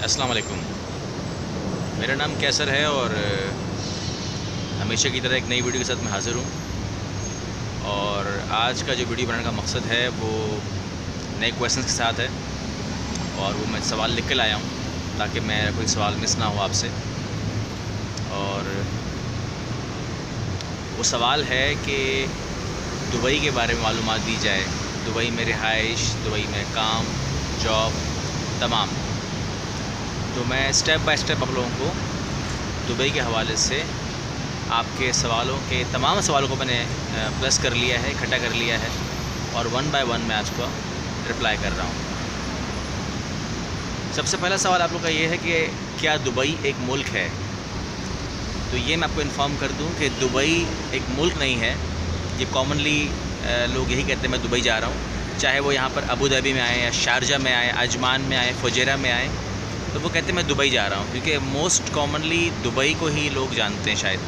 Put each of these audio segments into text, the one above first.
अस्सलाम वालेकुम। मेरा नाम कैसर है और हमेशा की तरह एक नई वीडियो के साथ मैं हाज़िर हूँ। और आज का जो वीडियो बनाने का मकसद है वो नए क्वेश्चंस के साथ है और वो मैं सवाल लिख के लाया हूँ ताकि मेरा कोई सवाल मिस ना हो आपसे। और वो सवाल है कि दुबई के बारे में मालूमात दी जाए, दुबई में रिहाइश, दुबई में काम, जॉब तमाम। तो मैं स्टेप बाय स्टेप आप लोगों को दुबई के हवाले से आपके सवालों के तमाम सवालों को मैंने प्लस कर लिया है, इकट्ठा कर लिया है और वन बाय वन मैं आज को रिप्लाई कर रहा हूँ। सबसे पहला सवाल आप लोग का ये है कि क्या दुबई एक मुल्क है? तो ये मैं आपको इन्फॉर्म कर दूँ कि दुबई एक मुल्क नहीं है। ये कॉमनली लोग यही कहते हैं मैं दुबई जा रहा हूँ, चाहे वो यहाँ पर अबू धाबी में आए या शारजा में आए, अजमान में आए, फुजैरा में आए, तो वो कहते हैं मैं दुबई जा रहा हूँ, क्योंकि मोस्ट कॉमनली दुबई को ही लोग जानते हैं शायद,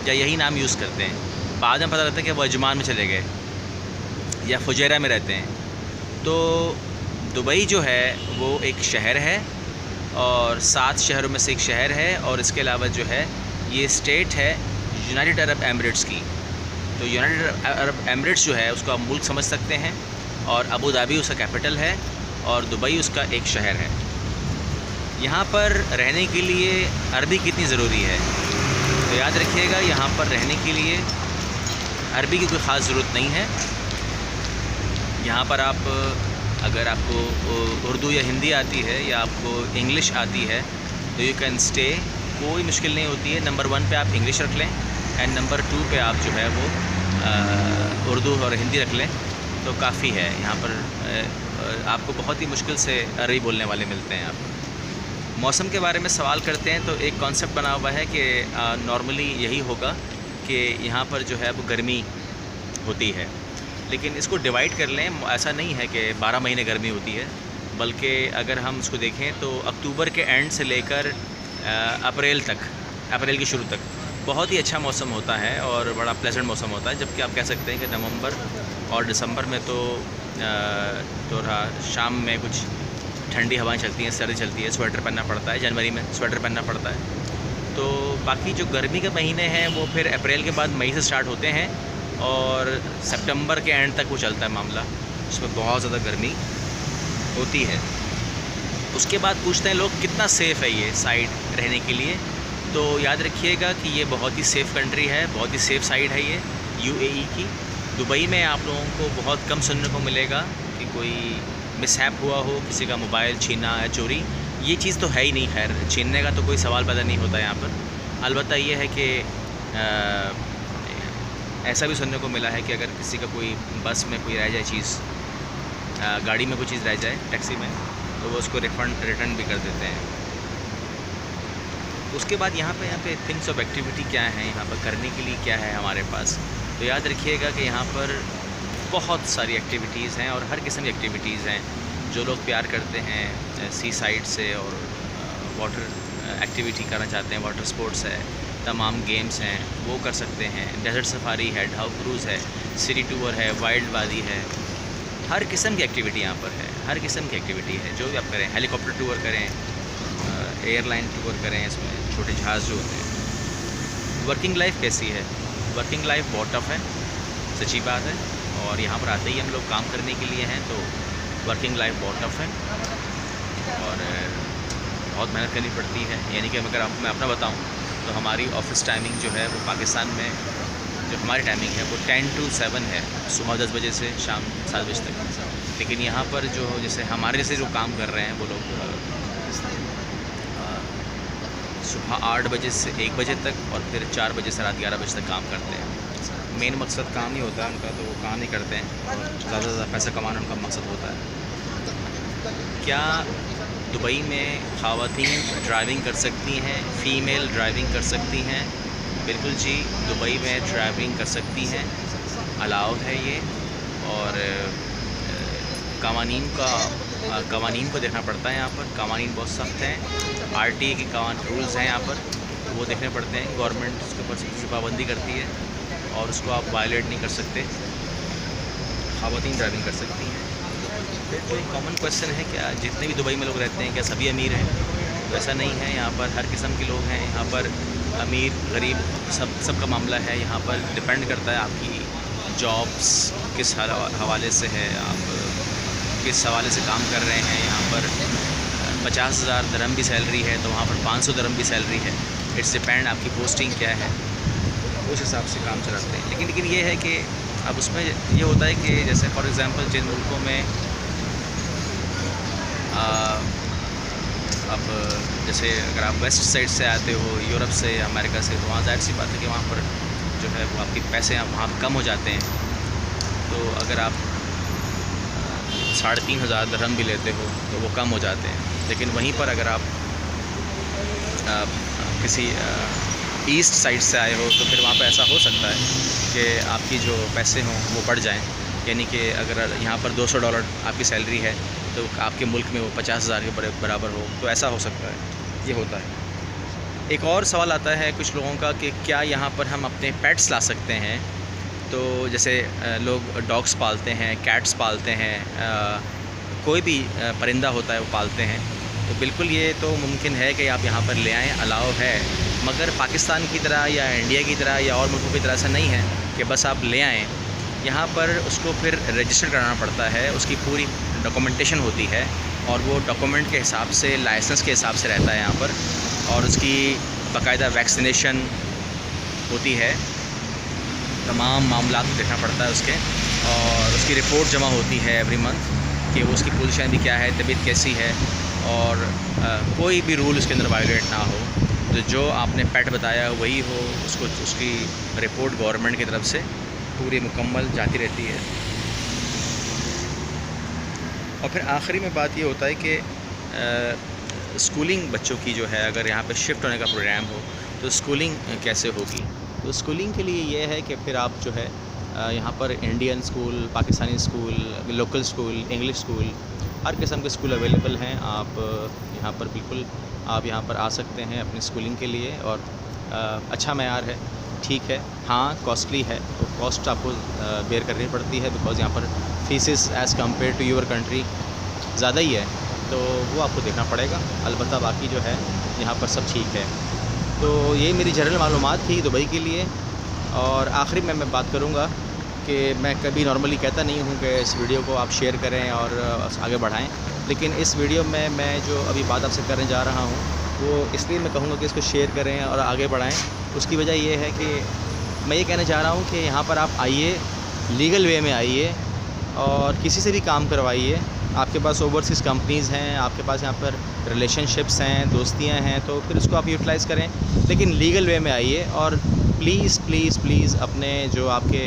या यही नाम यूज़ करते हैं। बाद में पता लगता है कि वो अजमान में चले गए या फुजैरा में रहते हैं। तो दुबई जो है वो एक शहर है और 7 शहरों में से एक शहर है। और इसके अलावा जो है ये स्टेट है यूनाइटेड अरब एमिरेट्स की। तो यूनाइटेड अरब एमिरेट्स जो है उसको आप मुल्क समझ सकते हैं और अबू धाबी उसका कैपिटल है और दुबई उसका एक शहर है। यहाँ पर रहने के लिए अरबी कितनी ज़रूरी है? तो याद रखिएगा, यहाँ पर रहने के लिए अरबी की कोई ख़ास ज़रूरत नहीं है। यहाँ पर आप अगर आपको उर्दू या हिंदी आती है या आपको इंग्लिश आती है तो यू कैन स्टे, कोई मुश्किल नहीं होती है। नंबर 1 पे आप इंग्लिश रख लें एंड नंबर 2 पे आप जो है वो उर्दू और हिंदी रख लें तो काफ़ी है। यहाँ पर आपको बहुत ही मुश्किल से अरबी बोलने वाले मिलते हैं। आप मौसम के बारे में सवाल करते हैं तो एक कॉन्सेप्ट बना हुआ है कि नॉर्मली यही होगा कि यहाँ पर जो है वो गर्मी होती है, लेकिन इसको डिवाइड कर लें। ऐसा नहीं है कि 12 महीने गर्मी होती है, बल्कि अगर हम इसको देखें तो अक्टूबर के एंड से लेकर अप्रैल तक, अप्रैल के शुरू तक बहुत ही अच्छा मौसम होता है और बड़ा प्लेजेंट मौसम होता है। जबकि आप कह सकते हैं कि नवंबर और दिसंबर में तो थोड़ा शाम में कुछ ठंडी हवाएं चलती हैं, सर्दी चलती है, स्वेटर पहनना पड़ता है। जनवरी में स्वेटर पहनना पड़ता है। तो बाकी जो गर्मी के महीने हैं वो फिर अप्रैल के बाद मई से स्टार्ट होते हैं और सितंबर के एंड तक वो चलता है मामला, उसमें बहुत ज़्यादा गर्मी होती है। उसके बाद पूछते हैं लोग कितना सेफ़ है ये साइड रहने के लिए। तो याद रखिएगा कि ये बहुत ही सेफ़ कंट्री है, बहुत ही सेफ़ साइड है ये यूएई की। दुबई में आप लोगों को बहुत कम सुनने को मिलेगा कि कोई मिसहैप हुआ हो, किसी का मोबाइल छीना या चोरी, ये चीज़ तो है ही नहीं। खैर, छीनने का तो कोई सवाल पैदा नहीं होता यहाँ पर। अलबत्ता ये है कि ऐसा भी सुनने को मिला है कि अगर किसी का कोई बस में कोई रह जाए चीज़, गाड़ी में कोई चीज़ रह जाए, टैक्सी में, तो वो उसको रिटर्न भी कर देते हैं। उसके बाद यहाँ पे थिंग्स ऑफ एक्टिविटी क्या है, यहाँ पर करने के लिए क्या है हमारे पास। तो याद रखिएगा कि यहाँ पर बहुत सारी एक्टिविटीज़ हैं और हर किस्म की एक्टिविटीज़ हैं। जो लोग प्यार करते हैं सी साइड से और वाटर एक्टिविटी करना चाहते हैं, वाटर स्पोर्ट्स है, तमाम गेम्स हैं, वो कर सकते हैं। डेजर्ट सफारी है, ढाउ क्रूज़ है, सिटी टूर है, वाइल्ड वादी है, हर किस्म की एक्टिविटी यहाँ पर है। हर किस्म की एक्टिविटी है, जो भी आप करें। हेलीकॉप्टर टूर करें, एयरलाइन टूर करें, इसमें छोटे जहाज़ जो होते हैं। वर्किंग लाइफ कैसी है? वर्किंग लाइफ बहुत टफ है, सच्ची बात है। और यहाँ पर आते ही हम लोग काम करने के लिए हैं तो वर्किंग लाइफ बहुत टफ है और बहुत मेहनत करनी पड़ती है। यानी कि अगर मैं अपना बताऊँ तो हमारी ऑफ़िस टाइमिंग जो है वो पाकिस्तान में जो हमारी टाइमिंग है वो 10 to 7 है, सुबह 10 बजे से शाम 7 बजे तक। लेकिन यहाँ पर जो जैसे हमारे जैसे जो काम कर रहे हैं वो लोग सुबह 8 बजे से 1 बजे तक और फिर 4 बजे से रात 11 बजे तक काम करते हैं। मेन मकसद काम नहीं होता उनका, तो वो काम नहीं करते हैं और ज़्यादा से ज़्यादा पैसा कमाना उनका मकसद होता है। क्या दुबई में ख़वातीन ड्राइविंग कर सकती हैं? फ़ीमेल ड्राइविंग कर सकती हैं? बिल्कुल जी, दुबई में ड्राइविंग कर सकती हैं, अलाउड है ये। और कवानीन को देखना पड़ता है यहाँ पर। कवानीन बहुत सख्त हैं, आरटीए के रूल्स हैं यहाँ पर, तो वो देखने पड़ते हैं। गवर्नमेंट उसके ऊपर पाबंदी करती है और उसको आप वायलेट नहीं कर सकते। ख़वातीन ड्राइविंग कर सकती हैं। फिर जो एक कॉमन क्वेश्चन है, क्या जितने भी दुबई में लोग रहते हैं क्या सभी अमीर हैं? तो ऐसा नहीं है, यहाँ पर हर किस्म के लोग हैं। यहाँ पर अमीर गरीब सबका मामला है। यहाँ पर डिपेंड करता है आपकी जॉब्स किस हवाले से है, आप किस हवाले से काम कर रहे हैं। यहाँ पर 50,000 दरहम भी सैलरी है तो वहाँ पर 500 दरहम भी सैलरी है। इट्स डिपेंड आपकी पोस्टिंग क्या है, उस हिसाब से काम चलाते हैं। लेकिन ये है कि अब उसमें ये होता है कि जैसे फॉर एग्ज़ाम्पल जिन मुल्कों में अब जैसे अगर आप वेस्ट साइड से आते हो, यूरोप से या अमेरिका से, तो वहाँ ज़ाहिर सी बात है कि वहाँ पर जो है वो आपके पैसे वहाँ कम हो जाते हैं। तो अगर आप 3,500 दरहम भी लेते हो तो वो कम हो जाते हैं। लेकिन वहीं पर अगर आप किसी ईस्ट साइड से आए हो तो फिर वहाँ पे ऐसा हो सकता है कि आपकी जो पैसे हों वो बढ़ जाएं। यानी कि अगर यहाँ पर $200 आपकी सैलरी है तो आपके मुल्क में वो 50,000 के बराबर हो, तो ऐसा हो सकता है, ये होता है। एक और सवाल आता है कुछ लोगों का कि क्या यहाँ पर हम अपने पेट्स ला सकते हैं। तो जैसे लोग डॉग्स पालते हैं, कैट्स पालते हैं, कोई भी परिंदा होता है वो पालते हैं, तो बिल्कुल ये तो मुमकिन है कि आप यहाँ पर ले आएँ, अलाउ है। मगर पाकिस्तान की तरह या इंडिया की तरह या और मुल्कों की तरह ऐसा नहीं है कि बस आप ले आएँ। यहाँ पर उसको फिर रजिस्टर कराना पड़ता है, उसकी पूरी डॉक्यूमेंटेशन होती है और वो डॉक्यूमेंट के हिसाब से, लाइसेंस के हिसाब से रहता है यहाँ पर, और उसकी बाकायदा वैक्सीनेशन होती है। तमाम मामला देखना पड़ता है उसके, और उसकी रिपोर्ट जमा होती है एवरी मंथ कि वो उसकी पोजीशन भी क्या है, तबीयत कैसी है, और कोई भी रूल उसके अंदर वायलेट ना हो। तो जो आपने पेट बताया वही हो, उसको उसकी रिपोर्ट गवर्नमेंट की तरफ से पूरी मुकम्मल जाती रहती है। और फिर आखिरी में बात ये होता है कि स्कूलिंग बच्चों की जो है, अगर यहाँ पे शिफ्ट होने का प्रोग्राम हो तो स्कूलिंग कैसे होगी। तो स्कूलिंग के लिए ये है कि फिर आप जो है यहाँ पर Indian school, Pakistani school, local school, English school, हर किस्म के स्कूल अवेलेबल हैं। आप यहाँ पर बिल्कुल आप यहाँ पर आ सकते हैं अपनी स्कूलिंग के लिए, और अच्छा मयार है, ठीक है। हाँ, कॉस्टली है, तो कॉस्ट आपको बेयर करनी पड़ती है, बिकॉज़ यहाँ पर fees as compare to your country ज़्यादा ही है, तो वो आपको देखना पड़ेगा। अलबत्ता बाकी जो है यहाँ पर सब ठीक है। तो ये मेरी जनरल मालूमात थी दुबई के लिए। और आखिरी में मैं बात करूँगा कि मैं कभी नॉर्मली कहता नहीं हूँ कि इस वीडियो को आप शेयर करें और आगे बढ़ाएं, लेकिन इस वीडियो में मैं जो अभी बात आपसे करने जा रहा हूँ वो इसलिए मैं कहूँगा कि इसको शेयर करें और आगे बढ़ाएं। उसकी वजह ये है कि मैं ये कहना चाह रहा हूँ कि यहाँ पर आप आइए, लीगल वे में आइए और किसी से भी काम करवाइए। आपके पास ओवरसीज़ कंपनीज़ हैं, आपके पास यहाँ पर रिलेशनशिप्स हैं, दोस्तियाँ हैं, तो फिर उसको आप यूटिलाइज़ करें, लेकिन लीगल वे में आइए। और प्लीज़ प्लीज़ प्लीज़ अपने जो आपके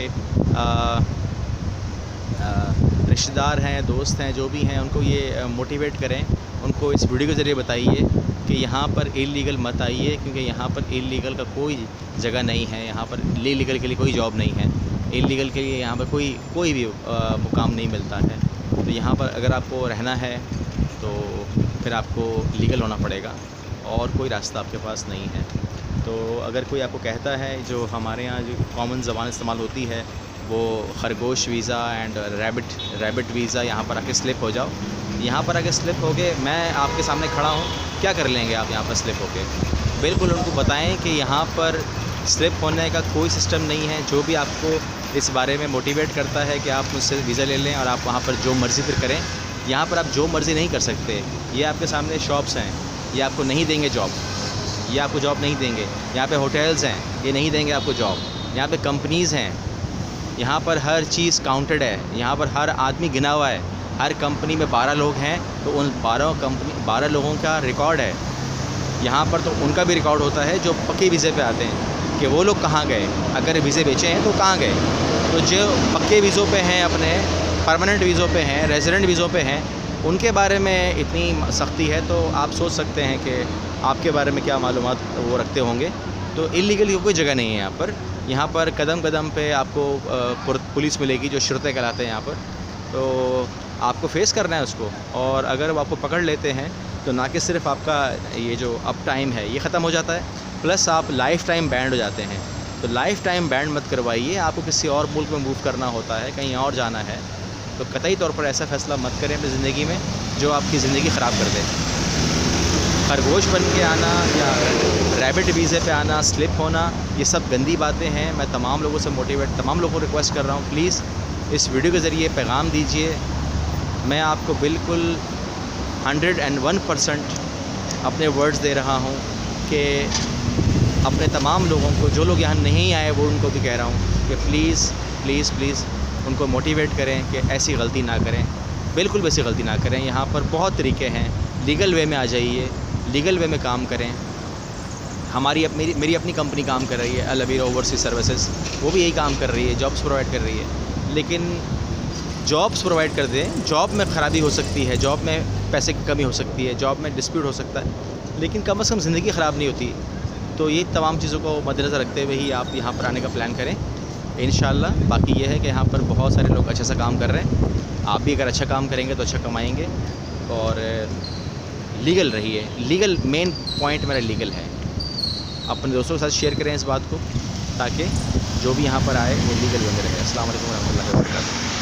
रिश्तेदार हैं, दोस्त हैं, जो भी हैं, उनको ये मोटिवेट करें, उनको इस वीडियो के ज़रिए बताइए कि यहाँ पर इल्लीगल मत आइए, क्योंकि यहाँ पर इल्लीगल का कोई जगह नहीं है। यहाँ पर लीगल के लिए कोई जॉब नहीं है, इल्लीगल के लिए यहाँ पर कोई भी मुकाम नहीं मिलता है। तो यहाँ पर अगर आपको रहना है तो फिर आपको लीगल होना पड़ेगा, और कोई रास्ता आपके पास नहीं है। तो अगर कोई आपको कहता है, जो हमारे यहाँ जो कॉमन ज़बान इस्तेमाल होती है वो खरगोश वीज़ा एंड रैबिट वीज़ा, यहाँ पर आके स्लिप हो जाओ, यहाँ पर आके स्लिप हो गए, मैं आपके सामने खड़ा हूँ, क्या कर लेंगे आप यहाँ पर स्लिप होके। बिल्कुल उनको बताएं कि यहाँ पर स्लिप होने का कोई सिस्टम नहीं है। जो भी आपको इस बारे में मोटिवेट करता है कि आप मुझसे वीज़ा ले लें और आप वहाँ पर जो मर्ज़ी फिर करें, यहाँ पर आप जो मर्ज़ी नहीं कर सकते। ये आपके सामने शॉप्स हैं, ये आपको नहीं देंगे जॉब, ये आपको जॉब नहीं देंगे। यहाँ पे होटल्स हैं, ये नहीं देंगे आपको जॉब। यहाँ पे कंपनीज़ हैं, यहाँ पर हर चीज़ काउंटेड है, यहाँ पर हर आदमी गिना हुआ है। हर कंपनी में 12 लोग हैं तो उन 12 लोगों का रिकॉर्ड है। यहाँ पर तो उनका भी रिकॉर्ड होता है जो पक्के वीज़े पे आते हैं कि वो लोग कहाँ गए, अगर वीज़े बेचे हैं तो कहाँ गए। तो जो पक्के वीज़ों पे हैं, अपने परमानेंट वीज़ों पे हैं, रेजिडेंट वीज़ों पे हैं, उनके बारे में इतनी सख्ती है तो आप सोच सकते हैं कि आपके बारे में क्या मालूमात वो रखते होंगे। तो इल्लीगल की कोई जगह नहीं है यहाँ पर। यहाँ पर कदम कदम पे आपको पुलिस मिलेगी, जो शुरते कहलाते हैं यहाँ पर। तो आपको फेस करना है उसको, और अगर वो आपको पकड़ लेते हैं तो ना कि सिर्फ आपका ये जो अप टाइम है ये ख़त्म हो जाता है, प्लस आप लाइफ़ टाइम बैंड हो जाते हैं। तो लाइफ़ टाइम बैंड मत करवाइए। आपको किसी और मुल्क में मूव करना होता है, कहीं और जाना है, तो कतई तौर पर ऐसा फ़ैसला मत करें अपनी ज़िंदगी में जो आपकी ज़िंदगी ख़राब कर दे। खरगोश बन के आना या रैबिट वीज़े पे आना, स्लिप होना, ये सब गंदी बातें हैं। मैं तमाम लोगों से तमाम लोगों को रिक्वेस्ट कर रहा हूँ, प्लीज़ इस वीडियो के ज़रिए पैगाम दीजिए। मैं आपको बिल्कुल 101% अपने वर्ड्स दे रहा हूँ कि अपने तमाम लोगों को, जो लोग यहाँ नहीं आए वो उनको भी कह रहा हूँ कि प्लीज़ प्लीज़ प्लीज़ उनको मोटिवेट करें कि ऐसी गलती ना करें, बिल्कुल भी ऐसी गलती ना करें। यहाँ पर बहुत तरीके हैं, लीगल वे में आ जाइए, लीगल वे में काम करें। मेरी अपनी कंपनी काम कर रही है, अल अमीरा ओवरसीज़ सर्विसेज, वो भी यही काम कर रही है, जॉब्स प्रोवाइड कर रही है। लेकिन जॉब्स प्रोवाइड कर दें, जॉब में ख़राबी हो सकती है, जॉब में पैसे की कमी हो सकती है, जॉब में डिस्प्यूट हो सकता है, लेकिन कम से कम ज़िंदगी ख़राब नहीं होती। तो ये तमाम चीज़ों को मद्देनज़र रखते हुए ही आप यहाँ पर आने का प्लान करें इंशाअल्लाह। बाकी ये है कि यहाँ पर बहुत सारे लोग अच्छा सा काम कर रहे हैं, आप भी अगर अच्छा काम करेंगे तो अच्छा कमाएँगे। और लीगल रहिए, लीगल मेन पॉइंट मेरा लीगल है। अपने दोस्तों के साथ शेयर करें इस बात को, ताकि जो भी यहाँ पर आए वो लीगल बने रहे। अस्सलाम वालेकुम रहमतुल्लाहि व बरकातुहू।